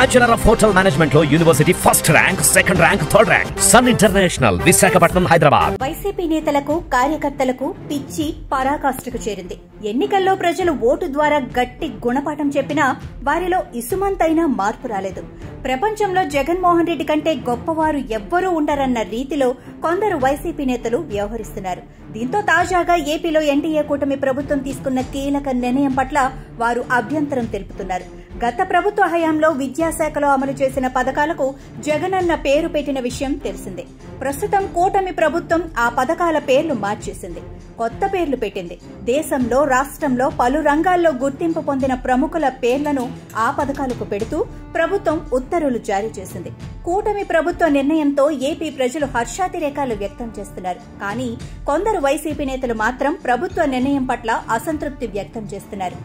Bachelor of hotel management లో university first rank, second rank, third rank. Sun International, Visakhapatnam, Hyderabad. YCP నేతలకు, కార్యకర్తలకు పిచ్చి పరాకాష్ఠకు చేరింది. ఎన్నికల్లో ప్రజలు ఓటు ద్వారా గట్టి గుణపాఠం చెప్పినా వారిలో ఇసుమంతైనా మార్పు రాలేదు. ప్రపంచంలో జగన్మోహన్ రెడ్డి కంటే గొప్పవారు ఎవ్వరూ ఉండరన్న రీతిలో కొందరు వైసీపీ నేతలు వ్యవహరిస్తున్నారు. దీంతో తాజాగా ఏపీలో ఎన్డీఏ కూటమి ప్రభుత్వం తీసుకున్న కీలక నిర్ణయం పట్ల వారు అభ్యంతరం తెలుపుతున్నారు. గత ప్రభుత్వ హయాంలో విద్యాశాఖలో అమలు చేసిన పథకాలకు జగనన్న పేరు పెట్టిన విషయం తెలిసిందే. ప్రస్తుతం కూటమి ప్రభుత్వం ఆ పథకాల పేర్లు మార్చేసింది, కొత్త పేర్లు పెట్టింది. దేశంలో, రాష్ట్రంలో పలు రంగాల్లో గుర్తింపు పొందిన ప్రముఖుల పేర్లను ఆ పథకాలకు పెడుతూ ప్రభుత్వం ఉత్తర్వులు జారీ చేసింది. కూటమి ప్రభుత్వ నిర్ణయంతో ఏపీ ప్రజలు హర్షాతిరేకాలు వ్యక్తం చేస్తున్నారు. కానీ కొందరు వైసీపీ నేతలు మాత్రం ప్రభుత్వ నిర్ణయం పట్ల అసంతృప్తి వ్యక్తం చేస్తున్నారు.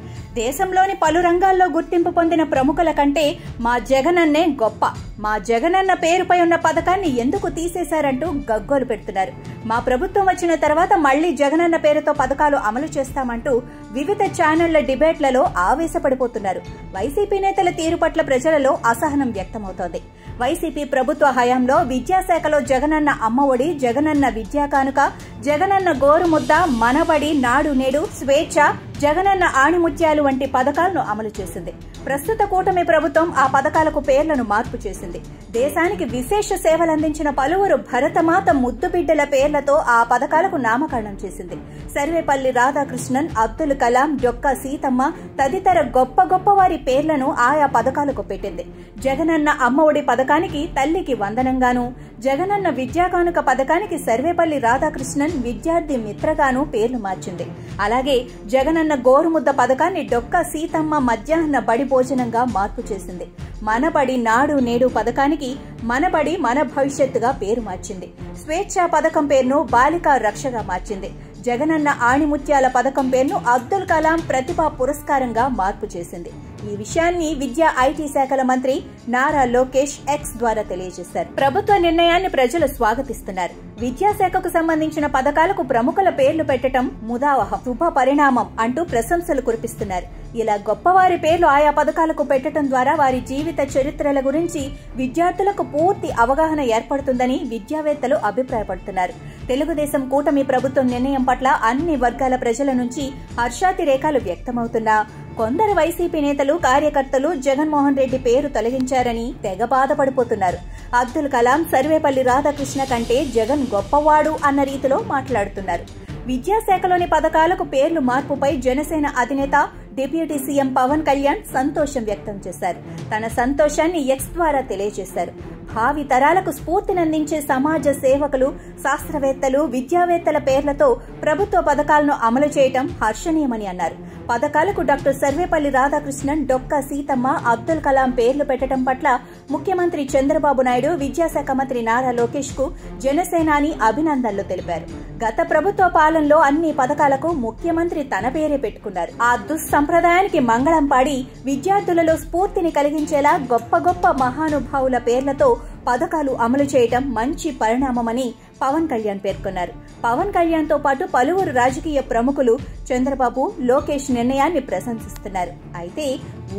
దేశంలోని పలు రంగాల్లో గుర్తింపు పొందిన ప్రముఖుల కంటే మా జగనన్నే గొప్ప, మా జగనన్న పేరుపై ఉన్న పథకాన్ని ఎందుకు తీసేశారంటూ గగ్గోలు పెడుతున్నారు. మా ప్రభుత్వం వచ్చిన తర్వాత మళ్లీ జగనన్న పేరుతో పథకాలు అమలు చేస్తామంటూ వివిధ ఛానళ్ల డిబేట్లలో ఆవేశపడిపోతున్నారు. వైసీపీ నేతల తీరు పట్ల ప్రజలలో అసహనం వ్యక్తమవుతోంది. వైసీపీ ప్రభుత్వ హయాంలో విద్యాశాఖలో జగనన్న అమ్మఒడి, జగనన్న విద్యా కానుక, జగనన్న గోరుముద్ద, మనబడి, నాడు నేడు, స్వేచ్ఛ, జగనన్న ఆణిముత్యాలు వంటి పథకాలను అమలు చేసింది. ప్రస్తుత కూటమి ప్రభుత్వం ఆ పథకాలకు పేర్లను మార్పు చేసింది. దేశానికి విశేష సేవలందించిన పలువురు భరతమాత ముద్దుబిడ్డల పేర్లతో ఆ పథకాలకు నామకరణం చేసింది. సర్వేపల్లి రాధాకృష్ణన్, అబ్దుల్ కలాం, డొక్కా సీతమ్మ తదితర గొప్ప గొప్ప వారి పేర్లను ఆయా పథకాలకు పెట్టింది. జగనన్న అమ్మఒడి పథకానికి తల్లికి వందనంగాను, జగనన్న విద్యాకానుక పథకానికి సర్వేపల్లి రాధాకృష్ణన్ విద్యార్థి మిత్రగాను పేర్లు మార్చింది. అలాగే జగనన్న గోరుముద్ద పథకాన్ని డొక్కా సీతమ్మ మధ్యాహ్న బడి భోజనంగా మార్పు చేసింది. మనబడి, నాడు నేడు పథకానికి మనబడి మన భవిష్యత్తుగా పేరు మార్చింది. స్వేచ్ఛ పథకం పేరును బాలికా రక్షగా మార్చింది. జగనన్న ఆణిముత్యాల పథకం పేరును అబ్దుల్ కలాం ప్రతిభా పురస్కారంగా మార్పు చేసింది. ఈ విషయాన్ని విద్యా, ఐటీ శాఖల మంత్రి నారా లోకేష్ ఎక్స్ ద్వారా తెలియజేశారు. ప్రభుత్వ నిర్ణయాన్ని ప్రజలు స్వాగతిస్తున్నారు. విద్యాశాఖకు సంబంధించిన పథకాలకు ప్రముఖుల పేర్లు పెట్టడం ముదావహం, శుభ పరిణామం అంటూ ప్రశంసలు కురిపిస్తున్నారు. ఇలా గొప్పవారి పేర్లు ఆయా పథకాలకు పెట్టడం ద్వారా వారి జీవిత చరిత్రల గురించి విద్యార్థులకు పూర్తి అవగాహన ఏర్పడుతుందని విద్యావేత్తలు అభిప్రాయపడుతున్నారు. తెలుగుదేశం కూటమి ప్రభుత్వం నిర్ణయం పట్ల అన్ని వర్గాల ప్రజల నుంచి హర్షాతిరేకాలు వ్యక్తమవుతున్నా కొందరు వైసీపీ నేతలు, కార్యకర్తలు జగన్మోహన్ రెడ్డి పేరు తొలగించారని తెగ బాధపడిపోతున్నారు. అబ్దుల్ కలాం, సర్వేపల్లి రాధాకృష్ణ కంటే జగన్ గొప్పవాడు అన్న రీతిలో మాట్లాడుతున్నారు. విద్యాశాఖలోని పథకాలకు పేర్లు మార్పుపై జనసేన అధినేత డిప్యూటీ సీఎం పవన్ కళ్యాణ్ సంతోషం వ్యక్తం చేశారు. తన సంతోషాన్ని ఎక్స్ ద్వారా తెలియజేశారు. భావి తరాలకు స్ఫూర్తినందించే సమాజ సేవకులు, శాస్త్రవేత్తలు, విద్యావేత్తల పేర్లతో ప్రభుత్వ పథకాలను అమలు చేయడం హర్షణీయమని అన్నారు. పథకాలకు డాక్టర్ సర్వేపల్లి రాధాకృష్ణన్, డొక్కా సీతమ్మ, అబ్దుల్ కలాం పేర్లు పెట్టడం పట్ల ముఖ్యమంత్రి చంద్రబాబు నాయుడు, విద్యాశాఖ మంత్రి నారా లోకేష్ కు జనసేనాని అభినందనలు తెలిపారు. గత ప్రభుత్వ పాలనలో అన్ని పథకాలకు ముఖ్యమంత్రి తన పేరే పెట్టుకున్నారు. ఆ దుస్సంప్రదాయానికి మంగళం పాడి విద్యార్థులలో స్ఫూర్తిని కలిగించేలా గొప్ప గొప్ప మహానుభావుల పేర్లతో పథకాలు అమలు చేయడం మంచి పరిణామమని పవన్ కళ్యాణ్ పేర్కొన్నారు. పవన్ కళ్యాణ్ తో పాటు పలువురు రాజకీయ ప్రముఖులు చంద్రబాబు, లోకేష్ నిర్ణయాన్ని ప్రశంసిస్తున్నారు. అయితే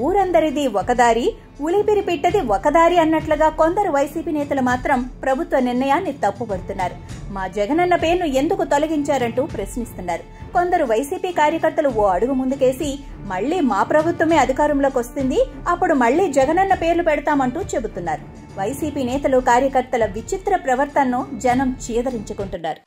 ఊరందరిది ఒకదారి, ఉలిపిరి పిట్టది ఒకదారి అన్నట్లుగా కొందరు వైసీపీ నేతలు మాత్రం ప్రభుత్వ నిర్ణయాన్ని తప్పుపడుతున్నారు. మా జగనన్న పేరును ఎందుకు తొలగించారంటూ ప్రశ్నిస్తున్నారు. కొందరు వైసీపీ కార్యకర్తలు ఓ అడుగు ముందుకేసి మళ్లీ మా ప్రభుత్వమే అధికారంలోకి వస్తుంది, అప్పుడు మళ్లీ జగనన్న పేర్లు పెడతామంటూ చెబుతున్నారు. వైసీపీ నేతలు, కార్యకర్తల విచిత్ర ప్రవర్తనను జనం చీదరించుకుంటున్నారు.